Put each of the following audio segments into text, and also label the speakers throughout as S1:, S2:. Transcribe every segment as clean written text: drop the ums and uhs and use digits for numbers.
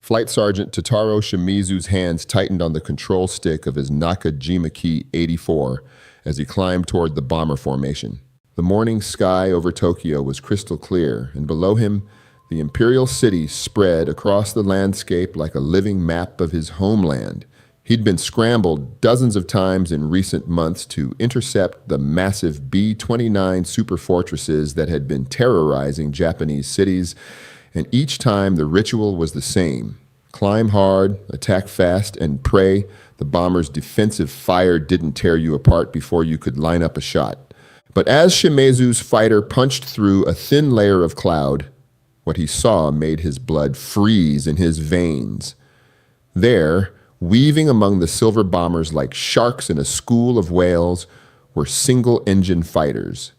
S1: Flight Sergeant Totaro Shimizu's hands tightened on the control stick of his Nakajima 84 as he climbed toward the bomber formation. The morning sky over Tokyo was crystal clear, and below him, the imperial city spread across the landscape like a living map of his homeland. He'd been scrambled dozens of times in recent months to intercept the massive B-29 superfortresses that had been terrorizing Japanese cities, and each time the ritual was the same. Climb hard, attack fast, and pray the bomber's defensive fire didn't tear you apart before you could line up a shot. But as Shimizu's fighter punched through a thin layer of cloud, what he saw made his blood freeze in his veins. There, weaving among the silver bombers like sharks in a school of whales, were single-engine fighters,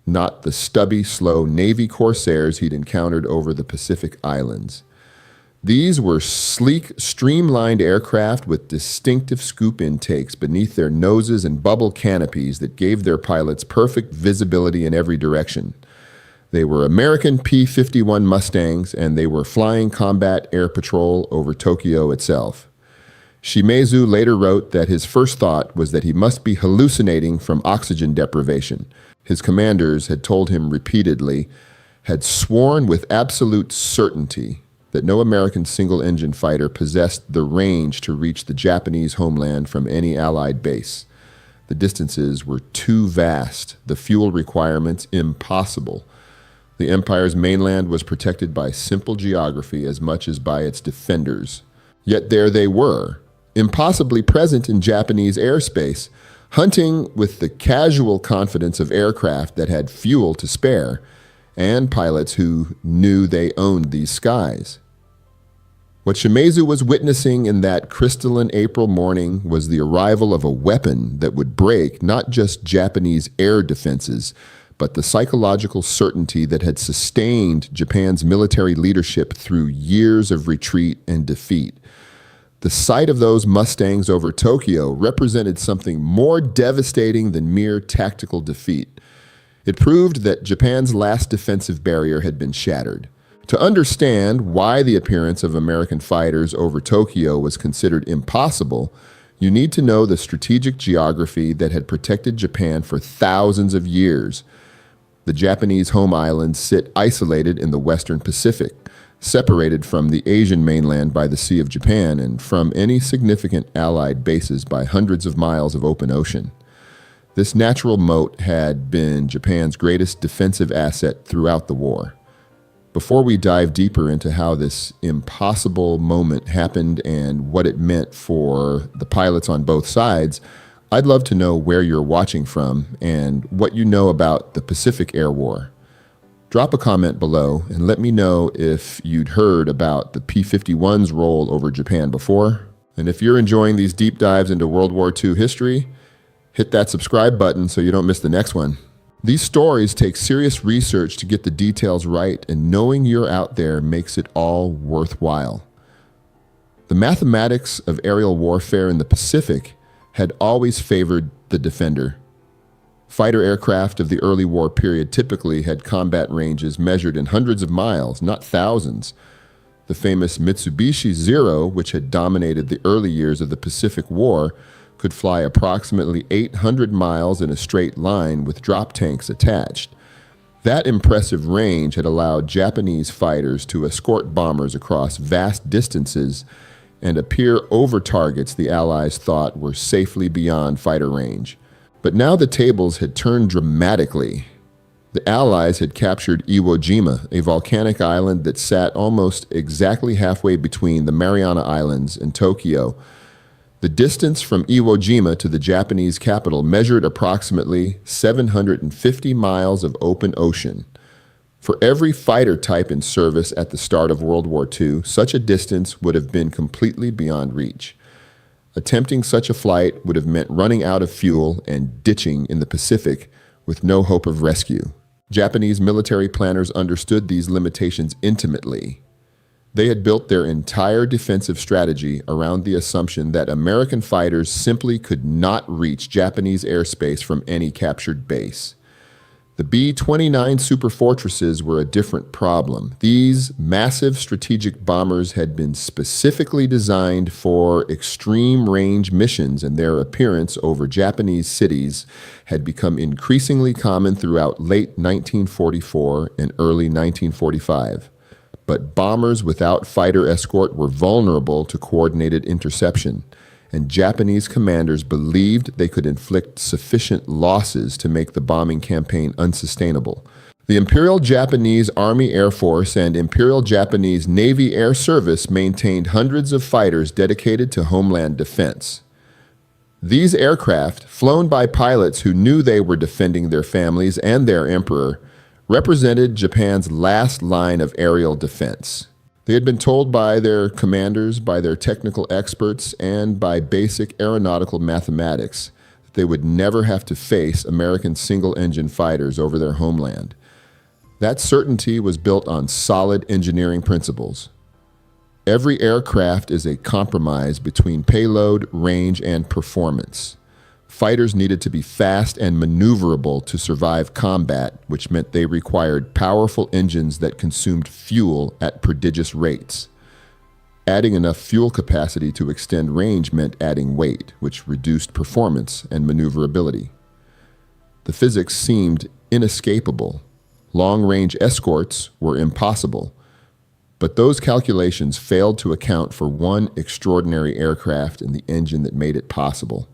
S1: not the stubby, slow Navy corsairs he'd encountered over the Pacific Islands. These were sleek, streamlined aircraft with distinctive scoop intakes beneath their noses and bubble canopies that gave their pilots perfect visibility in every direction. They were American P-51 Mustangs, and they were flying combat air patrol over Tokyo itself. Shimizu later wrote that his first thought was that he must be hallucinating from oxygen deprivation. His commanders had told him repeatedly, had sworn with absolute certainty that no American single-engine fighter possessed the range to reach the Japanese homeland from any Allied base. The distances were too vast, the fuel requirements impossible. The Empire's mainland was protected by simple geography as much as by its defenders. Yet there they were, impossibly present in Japanese airspace, hunting with the casual confidence of aircraft that had fuel to spare, and pilots who knew they owned these skies. What Shimizu was witnessing in that crystalline April morning was the arrival of a weapon that would break not just Japanese air defenses, but the psychological certainty that had sustained Japan's military leadership through years of retreat and defeat. The sight of those Mustangs over Tokyo represented something more devastating than mere tactical defeat. It proved that Japan's last defensive barrier had been shattered. To understand why the appearance of American fighters over Tokyo was considered impossible, you need to know the strategic geography that had protected Japan for thousands of years. The Japanese home islands sit isolated in the Western Pacific, separated from the Asian mainland by the Sea of Japan and from any significant Allied bases by hundreds of miles of open ocean. This natural moat had been Japan's greatest defensive asset throughout the war. Before we dive deeper into how this impossible moment happened and what it meant for the pilots on both sides, I'd love to know where you're watching from and what you know about the Pacific Air War. Drop a comment below and let me know if you'd heard about the P-51's role over Japan before. And if you're enjoying these deep dives into World War II history, hit that subscribe button so you don't miss the next one. These stories take serious research to get the details right, and knowing you're out there makes it all worthwhile. The mathematics of aerial warfare in the Pacific had always favored the defender. Fighter aircraft of the early war period typically had combat ranges measured in hundreds of miles, not thousands. The famous Mitsubishi Zero, which had dominated the early years of the Pacific War, could fly approximately 800 miles in a straight line with drop tanks attached. That impressive range had allowed Japanese fighters to escort bombers across vast distances and appear over targets the Allies thought were safely beyond fighter range. But now the tables had turned dramatically. The Allies had captured Iwo Jima, a volcanic island that sat almost exactly halfway between the Mariana Islands and Tokyo. The distance from Iwo Jima to the Japanese capital measured approximately 750 miles of open ocean. For every fighter type in service at the start of World War II, such a distance would have been completely beyond reach. Attempting such a flight would have meant running out of fuel and ditching in the Pacific with no hope of rescue. Japanese military planners understood these limitations intimately. They had built their entire defensive strategy around the assumption that American fighters simply could not reach Japanese airspace from any captured base. The B-29 superfortresses were a different problem. These massive strategic bombers had been specifically designed for extreme range missions, and their appearance over Japanese cities had become increasingly common throughout late 1944 and early 1945. But bombers without fighter escort were vulnerable to coordinated interception, and Japanese commanders believed they could inflict sufficient losses to make the bombing campaign unsustainable. The Imperial Japanese Army Air Force and Imperial Japanese Navy Air Service maintained hundreds of fighters dedicated to homeland defense. These aircraft, flown by pilots who knew they were defending their families and their emperor, represented Japan's last line of aerial defense. They had been told by their commanders, by their technical experts, and by basic aeronautical mathematics that they would never have to face American single-engine fighters over their homeland. That certainty was built on solid engineering principles. Every aircraft is a compromise between payload, range, and performance. Fighters needed to be fast and maneuverable to survive combat, which meant they required powerful engines that consumed fuel at prodigious rates. Adding enough fuel capacity to extend range meant adding weight, which reduced performance and maneuverability. The physics seemed inescapable. Long-range escorts were impossible. But those calculations failed to account for one extraordinary aircraft and the engine that made it possible.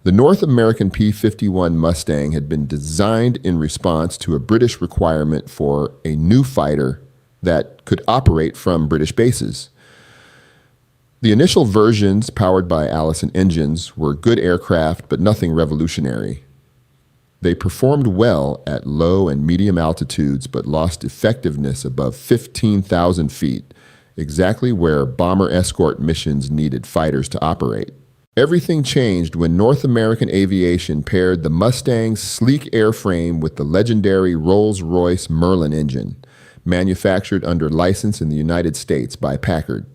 S1: The North American P-51 Mustang had been designed in response to a British requirement for a new fighter that could operate from British bases. The initial versions, powered by Allison engines, were good aircraft, but nothing revolutionary. They performed well at low and medium altitudes, but lost effectiveness above 15,000 feet, exactly where bomber escort missions needed fighters to operate. Everything changed when North American Aviation paired the Mustang's sleek airframe with the legendary Rolls-Royce Merlin engine, manufactured under license in the United States by Packard.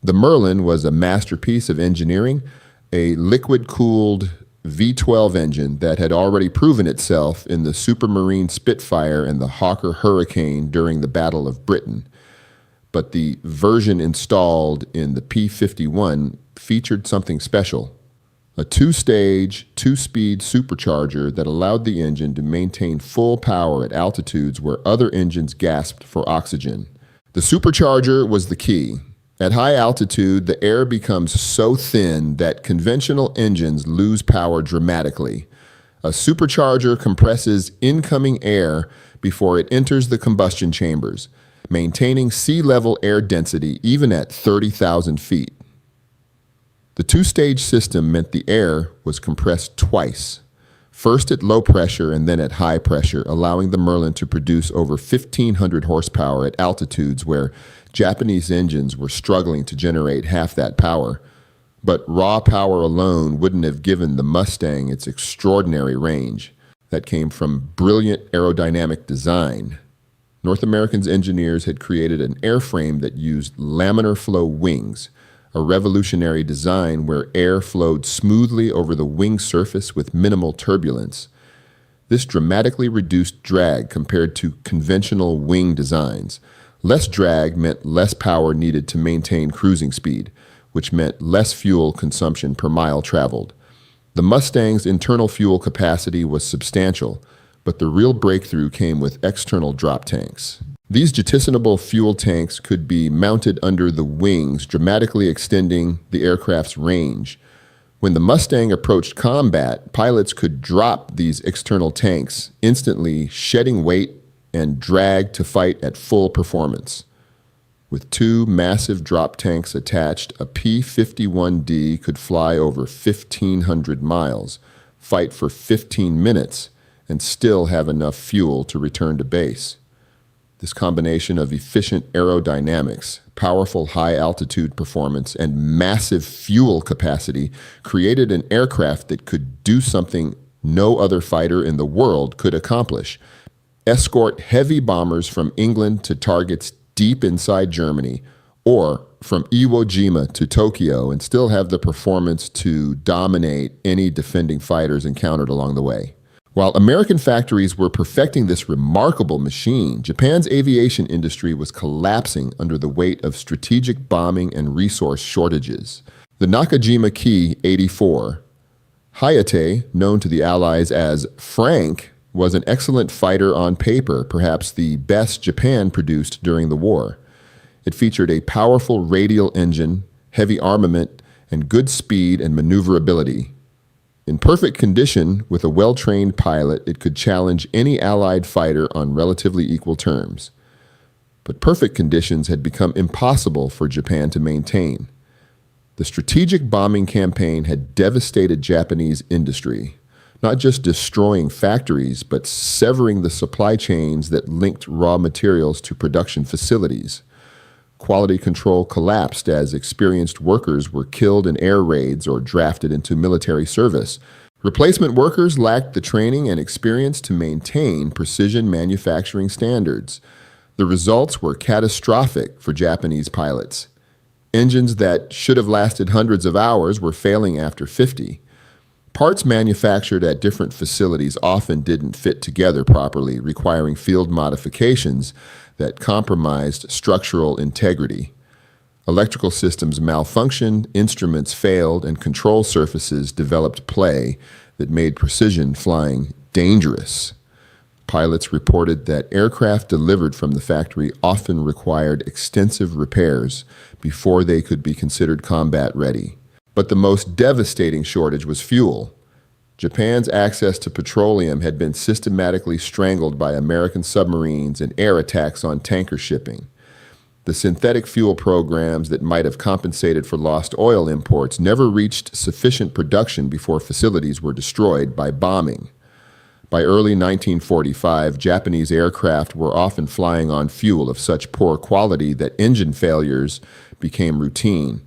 S1: The Merlin was a masterpiece of engineering, a liquid-cooled V-12 engine that had already proven itself in the Supermarine Spitfire and the Hawker Hurricane during the Battle of Britain. But the version installed in the P-51 featured something special, a two-stage, two-speed supercharger that allowed the engine to maintain full power at altitudes where other engines gasped for oxygen. The supercharger was the key. At high altitude, the air becomes so thin that conventional engines lose power dramatically. A supercharger compresses incoming air before it enters the combustion chambers, maintaining sea-level air density even at 30,000 feet. The two-stage system meant the air was compressed twice, first at low pressure and then at high pressure, allowing the Merlin to produce over 1,500 horsepower at altitudes where Japanese engines were struggling to generate half that power. But raw power alone wouldn't have given the Mustang its extraordinary range. That came from brilliant aerodynamic design. North American's engineers had created an airframe that used laminar flow wings, a revolutionary design where air flowed smoothly over the wing surface with minimal turbulence. This dramatically reduced drag compared to conventional wing designs. Less drag meant less power needed to maintain cruising speed, which meant less fuel consumption per mile traveled. The Mustang's internal fuel capacity was substantial, but the real breakthrough came with external drop tanks. These jettisonable fuel tanks could be mounted under the wings, dramatically extending the aircraft's range. When the Mustang approached combat, pilots could drop these external tanks, instantly shedding weight and drag to fight at full performance. With two massive drop tanks attached, a P-51D could fly over 1,500 miles, fight for 15 minutes, and still have enough fuel to return to base. This combination of efficient aerodynamics, powerful high-altitude performance, and massive fuel capacity created an aircraft that could do something no other fighter in the world could accomplish: escort heavy bombers from England to targets deep inside Germany, or from Iwo Jima to Tokyo, and still have the performance to dominate any defending fighters encountered along the way. While American factories were perfecting this remarkable machine, Japan's aviation industry was collapsing under the weight of strategic bombing and resource shortages. The Nakajima Ki-84, Hayate, known to the Allies as Frank, was an excellent fighter on paper, perhaps the best Japan produced during the war. It featured a powerful radial engine, heavy armament, and good speed and maneuverability. In perfect condition, with a well-trained pilot, it could challenge any Allied fighter on relatively equal terms. But perfect conditions had become impossible for Japan to maintain. The strategic bombing campaign had devastated Japanese industry, not just destroying factories, but severing the supply chains that linked raw materials to production facilities. Quality control collapsed as experienced workers were killed in air raids or drafted into military service. Replacement workers lacked the training and experience to maintain precision manufacturing standards. The results were catastrophic for Japanese pilots. Engines that should have lasted hundreds of hours were failing after 50. Parts manufactured at different facilities often didn't fit together properly, requiring field modifications that compromised structural integrity. Electrical systems malfunctioned, instruments failed, and control surfaces developed play that made precision flying dangerous. Pilots reported that aircraft delivered from the factory often required extensive repairs before they could be considered combat ready. But the most devastating shortage was fuel. Japan's access to petroleum had been systematically strangled by American submarines and air attacks on tanker shipping. The synthetic fuel programs that might have compensated for lost oil imports never reached sufficient production before facilities were destroyed by bombing. By early 1945, Japanese aircraft were often flying on fuel of such poor quality that engine failures became routine.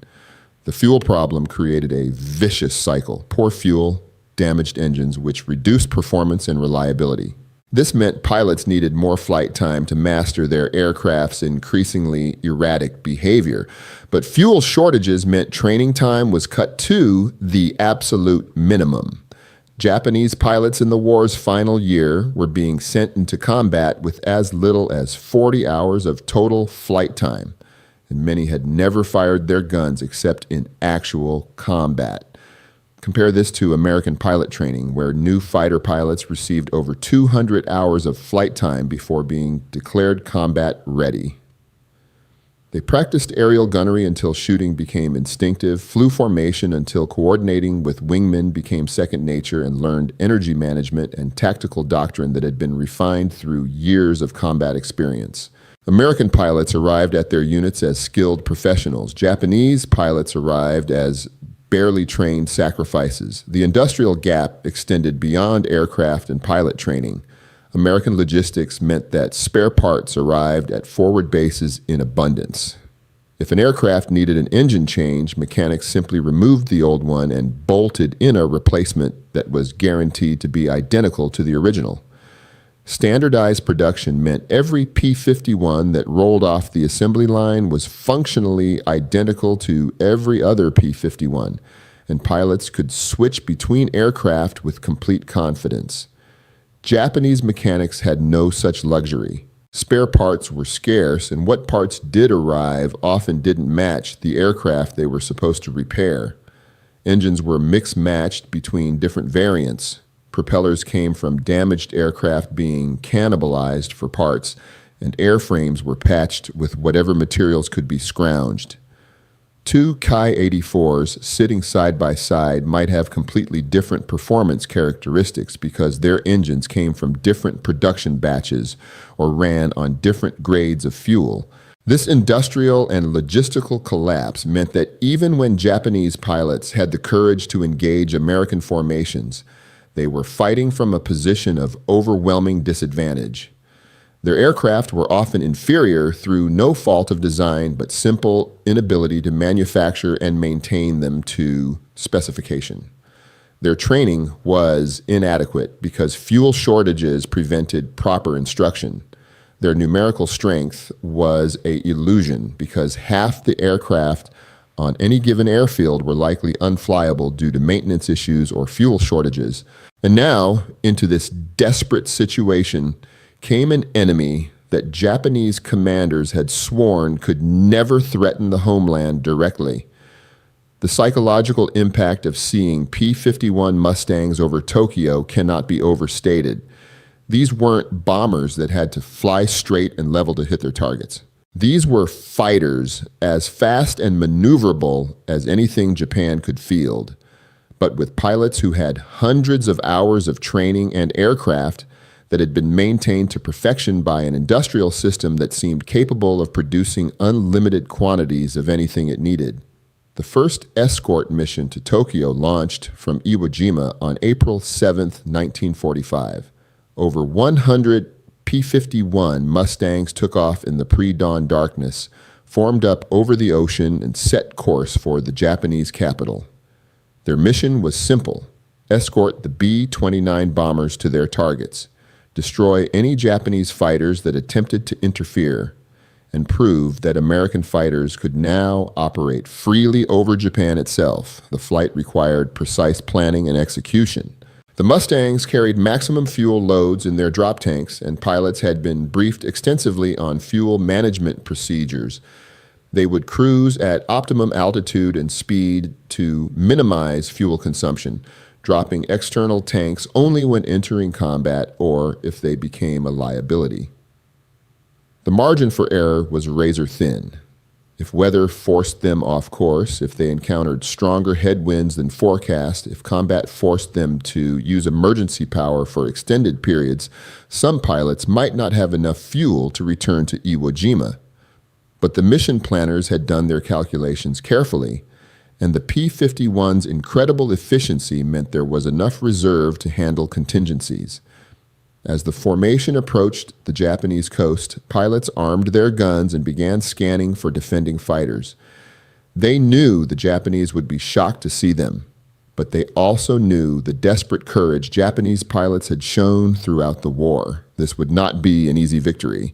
S1: The fuel problem created a vicious cycle: poor fuel, damaged engines, which reduced performance and reliability. This meant pilots needed more flight time to master their aircraft's increasingly erratic behavior. But fuel shortages meant training time was cut to the absolute minimum. Japanese pilots in the war's final year were being sent into combat with as little as 40 hours of total flight time, and many had never fired their guns except in actual combat. Compare this to American pilot training, where new fighter pilots received over 200 hours of flight time before being declared combat ready. They practiced aerial gunnery until shooting became instinctive, flew formation until coordinating with wingmen became second nature, and learned energy management and tactical doctrine that had been refined through years of combat experience. American pilots arrived at their units as skilled professionals. Japanese pilots arrived as barely trained sacrifices. The industrial gap extended beyond aircraft and pilot training. American logistics meant that spare parts arrived at forward bases in abundance. If an aircraft needed an engine change, mechanics simply removed the old one and bolted in a replacement that was guaranteed to be identical to the original. Standardized production meant every P-51 that rolled off the assembly line was functionally identical to every other P-51, and pilots could switch between aircraft with complete confidence. Japanese mechanics had no such luxury. Spare parts were scarce, and what parts did arrive often didn't match the aircraft they were supposed to repair. Engines were mix-matched between different variants. Propellers came from damaged aircraft being cannibalized for parts, and airframes were patched with whatever materials could be scrounged. Two Ki-84s sitting side by side might have completely different performance characteristics because their engines came from different production batches or ran on different grades of fuel. This industrial and logistical collapse meant that even when Japanese pilots had the courage to engage American formations, they were fighting from a position of overwhelming disadvantage. Their aircraft were often inferior through no fault of design, but simple inability to manufacture and maintain them to specification. Their training was inadequate because fuel shortages prevented proper instruction. Their numerical strength was an illusion because half the aircraft on any given airfield were likely unflyable due to maintenance issues or fuel shortages. And now, into this desperate situation, came an enemy that Japanese commanders had sworn could never threaten the homeland directly. The psychological impact of seeing P-51 Mustangs over Tokyo cannot be overstated. These weren't bombers that had to fly straight and level to hit their targets. These were fighters as fast and maneuverable as anything Japan could field, but with pilots who had hundreds of hours of training and aircraft that had been maintained to perfection by an industrial system that seemed capable of producing unlimited quantities of anything it needed. The first escort mission to Tokyo launched from Iwo Jima on April 7, 1945. Over 100 P-51 Mustangs took off in the pre-dawn darkness, formed up over the ocean, and set course for the Japanese capital. Their mission was simple: escort the B-29 bombers to their targets, destroy any Japanese fighters that attempted to interfere, and prove that American fighters could now operate freely over Japan itself. The flight required precise planning and execution. The Mustangs carried maximum fuel loads in their drop tanks, and pilots had been briefed extensively on fuel management procedures. They would cruise at optimum altitude and speed to minimize fuel consumption, dropping external tanks only when entering combat or if they became a liability. The margin for error was razor thin. If weather forced them off course, if they encountered stronger headwinds than forecast, if combat forced them to use emergency power for extended periods, some pilots might not have enough fuel to return to Iwo Jima. But the mission planners had done their calculations carefully, and the P-51's incredible efficiency meant there was enough reserve to handle contingencies. As the formation approached the Japanese coast, pilots armed their guns and began scanning for defending fighters. They knew the Japanese would be shocked to see them, but they also knew the desperate courage Japanese pilots had shown throughout the war. This would not be an easy victory.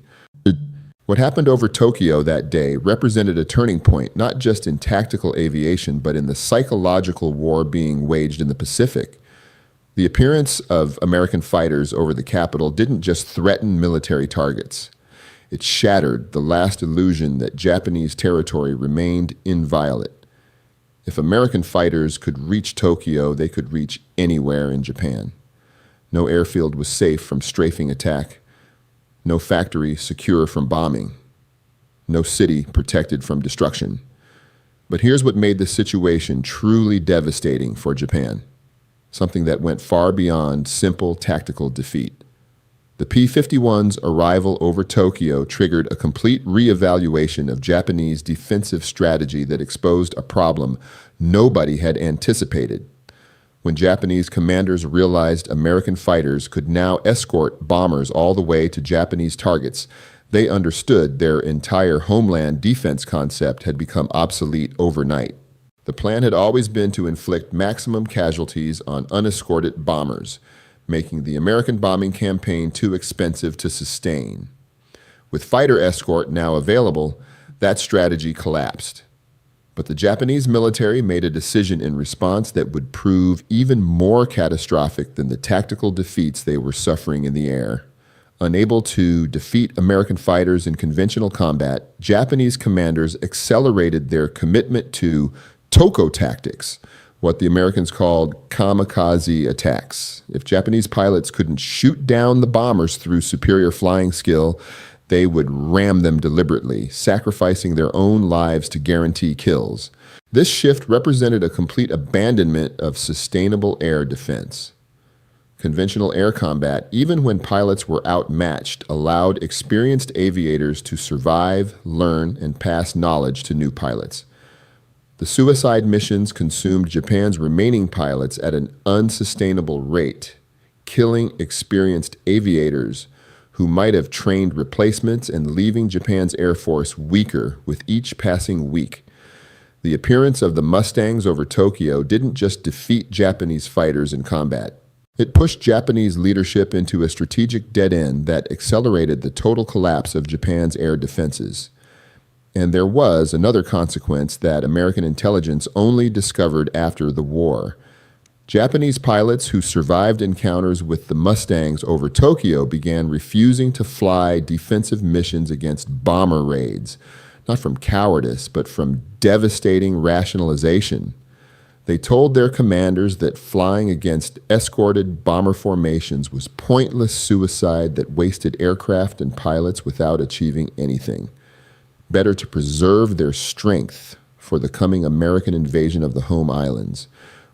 S1: What happened over Tokyo that day represented a turning point, not just in tactical aviation, but in the psychological war being waged in the Pacific. The appearance of American fighters over the capital didn't just threaten military targets. It shattered the last illusion that Japanese territory remained inviolate. If American fighters could reach Tokyo, they could reach anywhere in Japan. No airfield was safe from strafing attack. No factory secure from bombing. No city protected from destruction. But here's what made the situation truly devastating for Japan. Something that went far beyond simple tactical defeat. The P-51's arrival over Tokyo triggered a complete reevaluation of Japanese defensive strategy that exposed a problem nobody had anticipated. When Japanese commanders realized American fighters could now escort bombers all the way to Japanese targets, they understood their entire homeland defense concept had become obsolete overnight. The plan had always been to inflict maximum casualties on unescorted bombers, making the American bombing campaign too expensive to sustain. With fighter escort now available, that strategy collapsed. But the Japanese military made a decision in response that would prove even more catastrophic than the tactical defeats they were suffering in the air. Unable to defeat American fighters in conventional combat, Japanese commanders accelerated their commitment to Toko tactics, what the Americans called kamikaze attacks. If Japanese pilots couldn't shoot down the bombers through superior flying skill, they would ram them deliberately, sacrificing their own lives to guarantee kills. This shift represented a complete abandonment of sustainable air defense. Conventional air combat, even when pilots were outmatched, allowed experienced aviators to survive, learn, and pass knowledge to new pilots. The suicide missions consumed Japan's remaining pilots at an unsustainable rate, killing experienced aviators who might have trained replacements and leaving Japan's Air Force weaker with each passing week. The appearance of the Mustangs over Tokyo didn't just defeat Japanese fighters in combat. It pushed Japanese leadership into a strategic dead end that accelerated the total collapse of Japan's air defenses. And there was another consequence that American intelligence only discovered after the war. Japanese pilots who survived encounters with the Mustangs over Tokyo began refusing to fly defensive missions against bomber raids, not from cowardice, but from devastating rationalization. They told their commanders that flying against escorted bomber formations was pointless suicide that wasted aircraft and pilots without achieving anything. Better to preserve their strength for the coming American invasion of the home islands,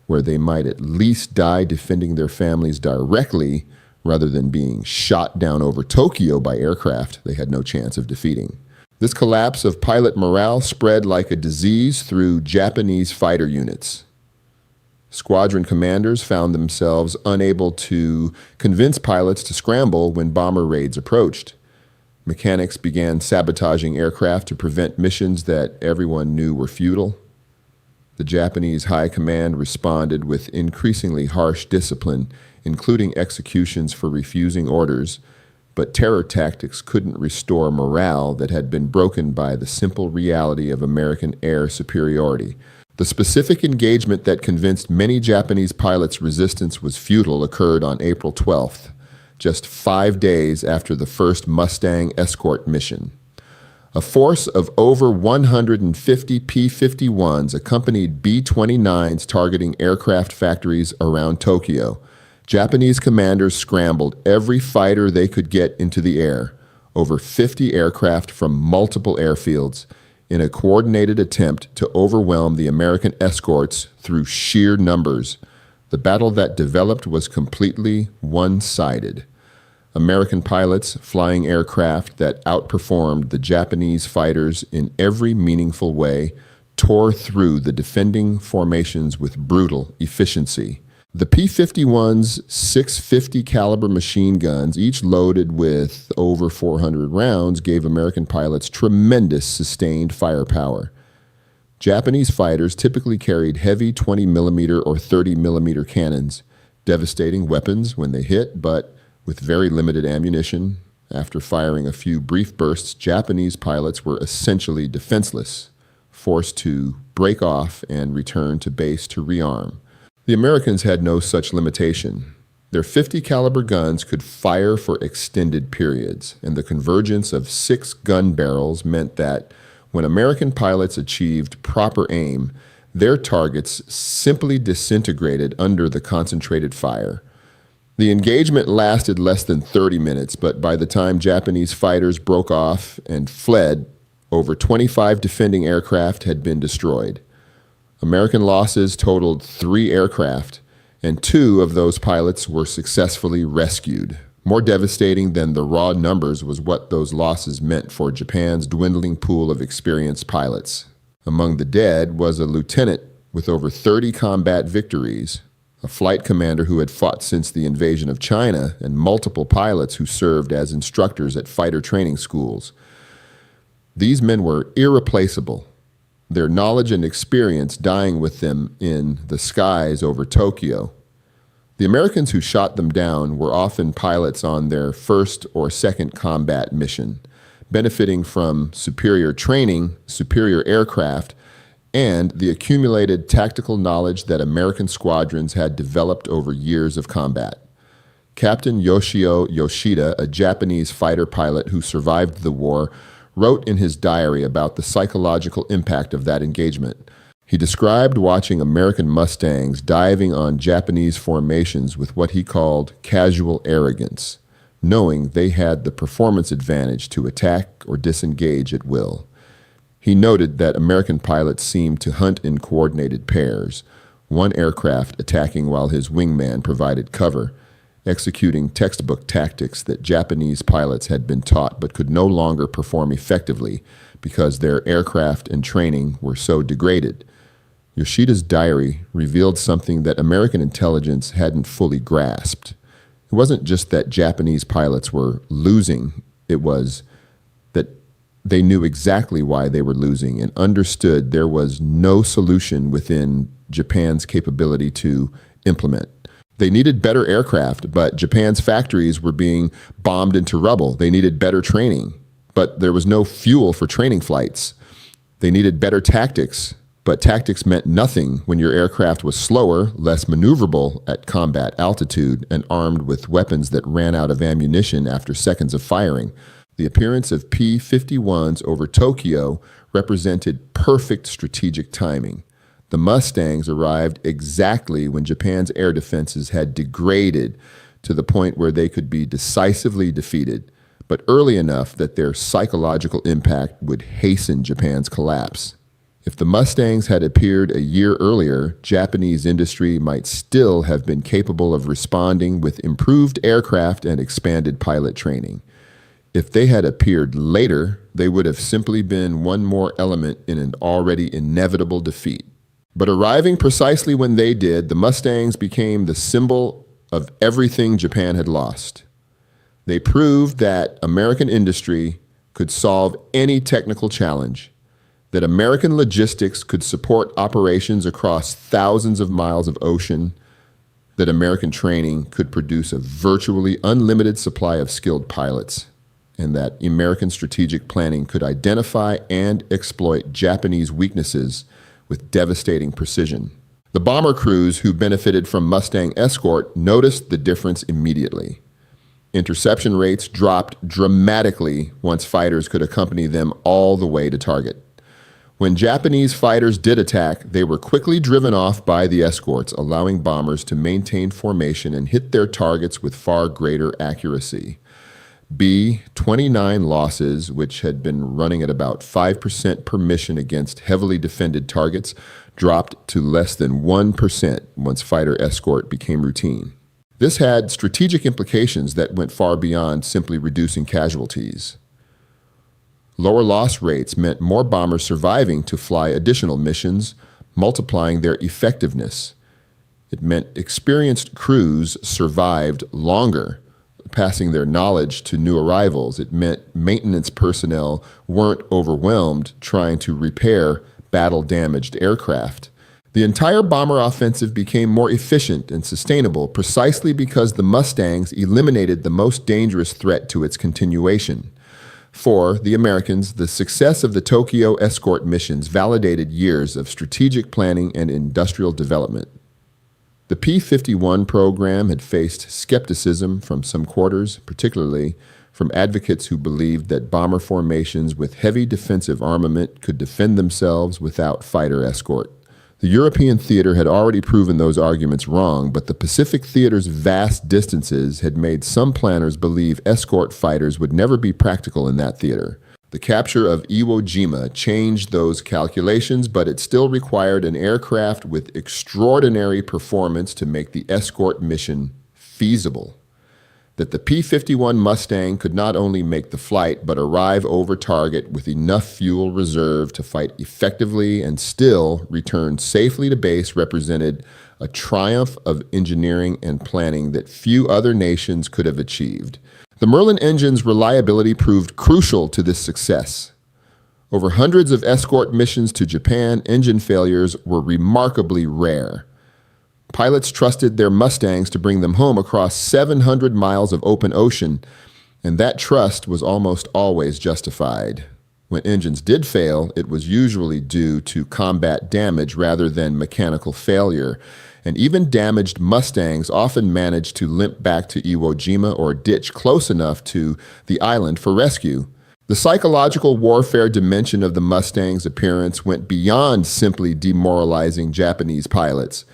S1: where they might at least die defending their families directly rather than being shot down over Tokyo by aircraft they had no chance of defeating. This collapse of pilot morale spread like a disease through Japanese fighter units. Squadron commanders found themselves unable to convince pilots to scramble when bomber raids approached. Mechanics began sabotaging aircraft to prevent missions that everyone knew were futile. The Japanese high command responded with increasingly harsh discipline, including executions for refusing orders, but terror tactics couldn't restore morale that had been broken by the simple reality of American air superiority. The specific engagement that convinced many Japanese pilots resistance was futile occurred on April 12th, just 5 days after the first Mustang escort mission. A force of over 150 P-51s accompanied B-29s targeting aircraft factories around Tokyo. Japanese commanders scrambled every fighter they could get into the air, over 50 aircraft from multiple airfields, in a coordinated attempt to overwhelm the American escorts through sheer numbers. The battle that developed was completely one-sided. American pilots flying aircraft that outperformed the Japanese fighters in every meaningful way tore through the defending formations with brutal efficiency. The P-51's 650 caliber machine guns, each loaded with over 400 rounds, gave American pilots tremendous sustained firepower. Japanese fighters typically carried heavy 20mm or 30mm cannons, devastating weapons when they hit, but with very limited ammunition. After firing a few brief bursts, Japanese pilots were essentially defenseless, forced to break off and return to base to rearm. The Americans had no such limitation. Their 50 caliber guns could fire for extended periods, and the convergence of 6 gun barrels meant that when American pilots achieved proper aim, their targets simply disintegrated under the concentrated fire. The engagement lasted less than 30 minutes, but by the time Japanese fighters broke off and fled, over 25 defending aircraft had been destroyed. American losses totaled 3 aircraft, and 2 of those pilots were successfully rescued. More devastating than the raw numbers was what those losses meant for Japan's dwindling pool of experienced pilots. Among the dead was a lieutenant with over 30 combat victories, a flight commander who had fought since the invasion of China, and multiple pilots who served as instructors at fighter training schools. These men were irreplaceable, their knowledge and experience dying with them in the skies over Tokyo. The Americans who shot them down were often pilots on their first or second combat mission, benefiting from superior training, superior aircraft, and the accumulated tactical knowledge that American squadrons had developed over years of combat. Captain Yoshio Yoshida, a Japanese fighter pilot who survived the war, wrote in his diary about the psychological impact of that engagement. He described watching American Mustangs diving on Japanese formations with what he called casual arrogance, knowing they had the performance advantage to attack or disengage at will. He noted that American pilots seemed to hunt in coordinated pairs, one aircraft attacking while his wingman provided cover, executing textbook tactics that Japanese pilots had been taught but could no longer perform effectively because their aircraft and training were so degraded. Yoshida's diary revealed something that American intelligence hadn't fully grasped. It wasn't just that Japanese pilots were losing, it was that they knew exactly why they were losing and understood there was no solution within Japan's capability to implement. They needed better aircraft, but Japan's factories were being bombed into rubble. They needed better training, but there was no fuel for training flights. They needed better tactics, but tactics meant nothing when your aircraft was slower, less maneuverable at combat altitude, and armed with weapons that ran out of ammunition after seconds of firing. The appearance of P-51s over Tokyo represented perfect strategic timing. The Mustangs arrived exactly when Japan's air defenses had degraded to the point where they could be decisively defeated, but early enough that their psychological impact would hasten Japan's collapse. If the Mustangs had appeared a year earlier, Japanese industry might still have been capable of responding with improved aircraft and expanded pilot training. If they had appeared later, they would have simply been one more element in an already inevitable defeat. But arriving precisely when they did, the Mustangs became the symbol of everything Japan had lost. They proved that American industry could solve any technical challenge, that American logistics could support operations across thousands of miles of ocean, that American training could produce a virtually unlimited supply of skilled pilots, and that American strategic planning could identify and exploit Japanese weaknesses with devastating precision. The bomber crews who benefited from Mustang Escort noticed the difference immediately. Interception rates dropped dramatically once fighters could accompany them all the way to target. When Japanese fighters did attack, they were quickly driven off by the escorts, allowing bombers to maintain formation and hit their targets with far greater accuracy. B-29 losses, which had been running at about 5% per mission against heavily defended targets, dropped to less than 1% once fighter escort became routine. This had strategic implications that went far beyond simply reducing casualties. Lower loss rates meant more bombers surviving to fly additional missions, multiplying their effectiveness. It meant experienced crews survived longer, passing their knowledge to new arrivals. It meant maintenance personnel weren't overwhelmed trying to repair battle-damaged aircraft. The entire bomber offensive became more efficient and sustainable precisely because the Mustangs eliminated the most dangerous threat to its continuation. For the Americans, the success of the Tokyo escort missions validated years of strategic planning and industrial development. The P-51 program had faced skepticism from some quarters, particularly from advocates who believed that bomber formations with heavy defensive armament could defend themselves without fighter escort. The European theater had already proven those arguments wrong, but the Pacific theater's vast distances had made some planners believe escort fighters would never be practical in that theater. The capture of Iwo Jima changed those calculations, but it still required an aircraft with extraordinary performance to make the escort mission feasible. That the P-51 Mustang could not only make the flight, but arrive over target with enough fuel reserve to fight effectively and still return safely to base represented a triumph of engineering and planning that few other nations could have achieved. The Merlin engine's reliability proved crucial to this success. Over hundreds of escort missions to Japan, engine failures were remarkably rare. Pilots trusted their Mustangs to bring them home across 700 miles of open ocean, and that trust was almost always justified. When engines did fail, it was usually due to combat damage rather than mechanical failure, and even damaged Mustangs often managed to limp back to Iwo Jima or ditch close enough to the island for rescue. The psychological warfare dimension of the Mustang's appearance went beyond simply demoralizing Japanese pilots.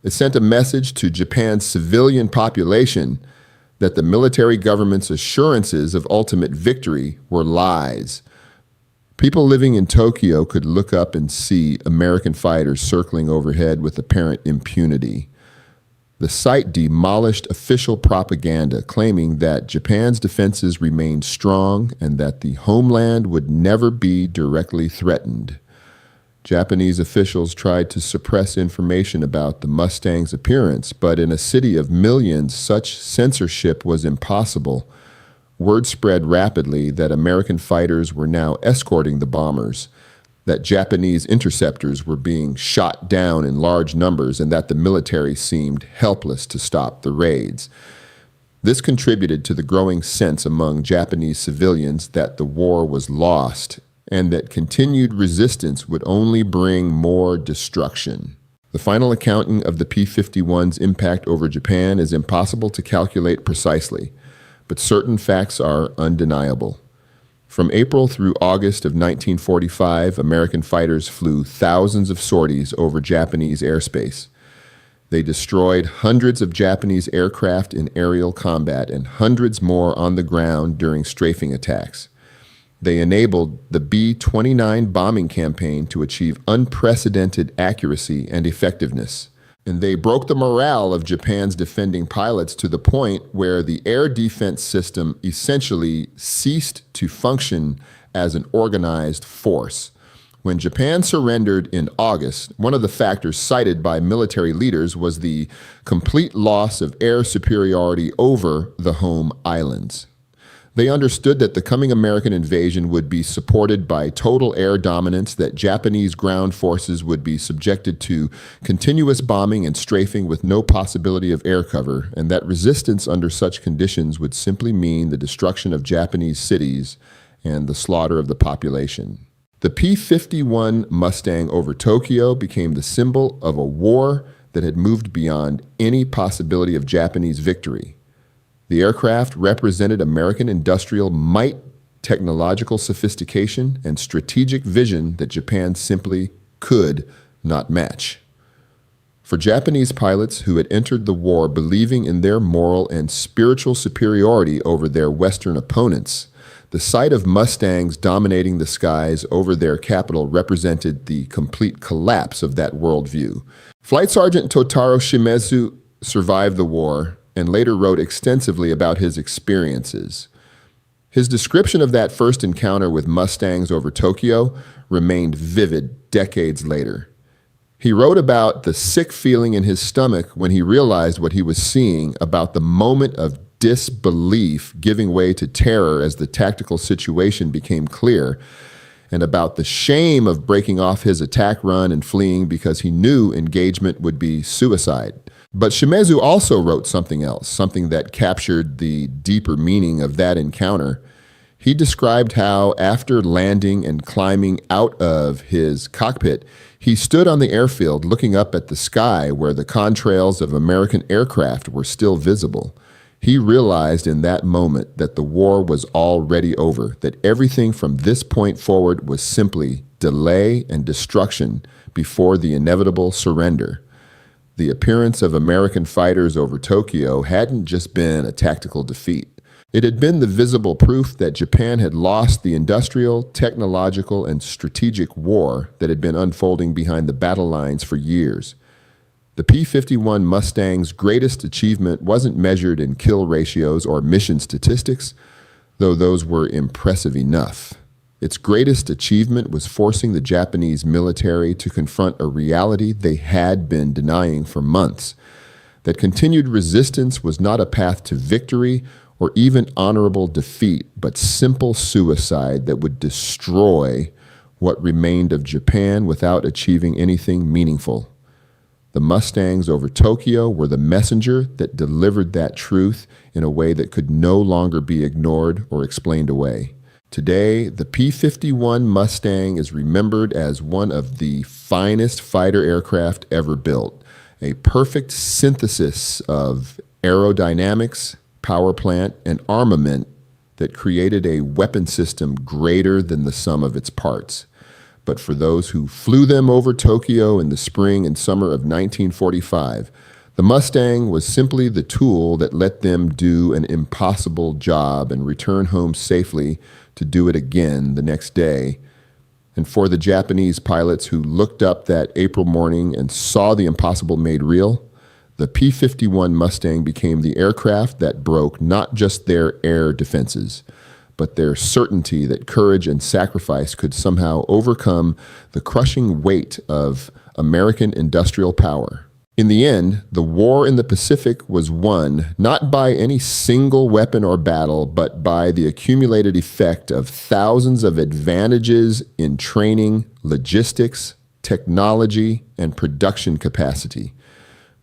S1: It sent a message to Japan's civilian population that the military government's assurances of ultimate victory were lies. People living in Tokyo could look up and see American fighters circling overhead with apparent impunity. The sight demolished official propaganda claiming that Japan's defenses remained strong and that the homeland would never be directly threatened. Japanese officials tried to suppress information about the Mustang's appearance, but in a city of millions, such censorship was impossible. Word spread rapidly that American fighters were now escorting the bombers, that Japanese interceptors were being shot down in large numbers, and that the military seemed helpless to stop the raids. This contributed to the growing sense among Japanese civilians that the war was lost and that continued resistance would only bring more destruction. The final accounting of the P-51's impact over Japan is impossible to calculate precisely, but certain facts are undeniable. From April through August of 1945, American fighters flew thousands of sorties over Japanese airspace. They destroyed hundreds of Japanese aircraft in aerial combat and hundreds more on the ground during strafing attacks. They enabled the B-29 bombing campaign to achieve unprecedented accuracy and effectiveness. And they broke the morale of Japan's defending pilots to the point where the air defense system essentially ceased to function as an organized force. When Japan surrendered in August, one of the factors cited by military leaders was the complete loss of air superiority over the home islands. They understood that the coming American invasion would be supported by total air dominance, that Japanese ground forces would be subjected to continuous bombing and strafing with no possibility of air cover, and that resistance under such conditions would simply mean the destruction of Japanese cities and the slaughter of the population. The P-51 Mustang over Tokyo became the symbol of a war that had moved beyond any possibility of Japanese victory. The aircraft represented American industrial might, technological sophistication, and strategic vision that Japan simply could not match. For Japanese pilots who had entered the war believing in their moral and spiritual superiority over their Western opponents, the sight of Mustangs dominating the skies over their capital represented the complete collapse of that worldview. Flight Sergeant Totaro Shimezu survived the war and later wrote extensively about his experiences. His description of that first encounter with Mustangs over Tokyo remained vivid decades later. He wrote about the sick feeling in his stomach when he realized what he was seeing, about the moment of disbelief giving way to terror as the tactical situation became clear, and about the shame of breaking off his attack run and fleeing because he knew engagement would be suicide. But Shimezu also wrote something else, something that captured the deeper meaning of that encounter. He described how, after landing and climbing out of his cockpit, he stood on the airfield looking up at the sky where the contrails of American aircraft were still visible. He realized in that moment that the war was already over, that everything from this point forward was simply delay and destruction before the inevitable surrender. The appearance of American fighters over Tokyo hadn't just been a tactical defeat. It had been the visible proof that Japan had lost the industrial, technological, and strategic war that had been unfolding behind the battle lines for years. The P-51 Mustang's greatest achievement wasn't measured in kill ratios or mission statistics, though those were impressive enough. Its greatest achievement was forcing the Japanese military to confront a reality they had been denying for months, that continued resistance was not a path to victory or even honorable defeat, but simple suicide that would destroy what remained of Japan without achieving anything meaningful. The Mustangs over Tokyo were the messenger that delivered that truth in a way that could no longer be ignored or explained away. Today, the P-51 Mustang is remembered as one of the finest fighter aircraft ever built, a perfect synthesis of aerodynamics, power plant, and armament that created a weapon system greater than the sum of its parts. But for those who flew them over Tokyo in the spring and summer of 1945, the Mustang was simply the tool that let them do an impossible job and return home safely to do it again the next day. And for the Japanese pilots who looked up that April morning and saw the impossible made real, the P-51 Mustang became the aircraft that broke not just their air defenses, but their certainty that courage and sacrifice could somehow overcome the crushing weight of American industrial power. In the end, the war in the Pacific was won not by any single weapon or battle, but by the accumulated effect of thousands of advantages in training, logistics, technology, and production capacity.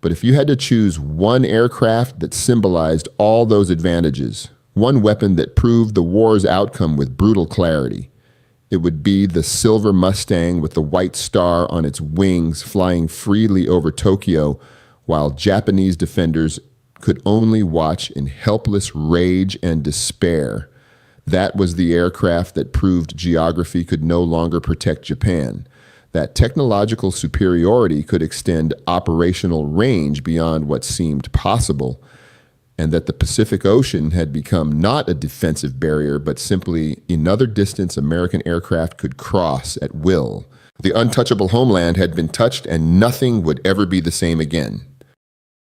S1: But if you had to choose one aircraft that symbolized all those advantages, one weapon that proved the war's outcome with brutal clarity, It would be the silver Mustang with the white star on its wings flying freely over Tokyo, while Japanese defenders could only watch in helpless rage and despair. That was the aircraft that proved geography could no longer protect Japan, that technological superiority could extend operational range beyond what seemed possible, and that the Pacific Ocean had become not a defensive barrier, but simply another distance American aircraft could cross at will. The untouchable homeland had been touched, and nothing would ever be the same again.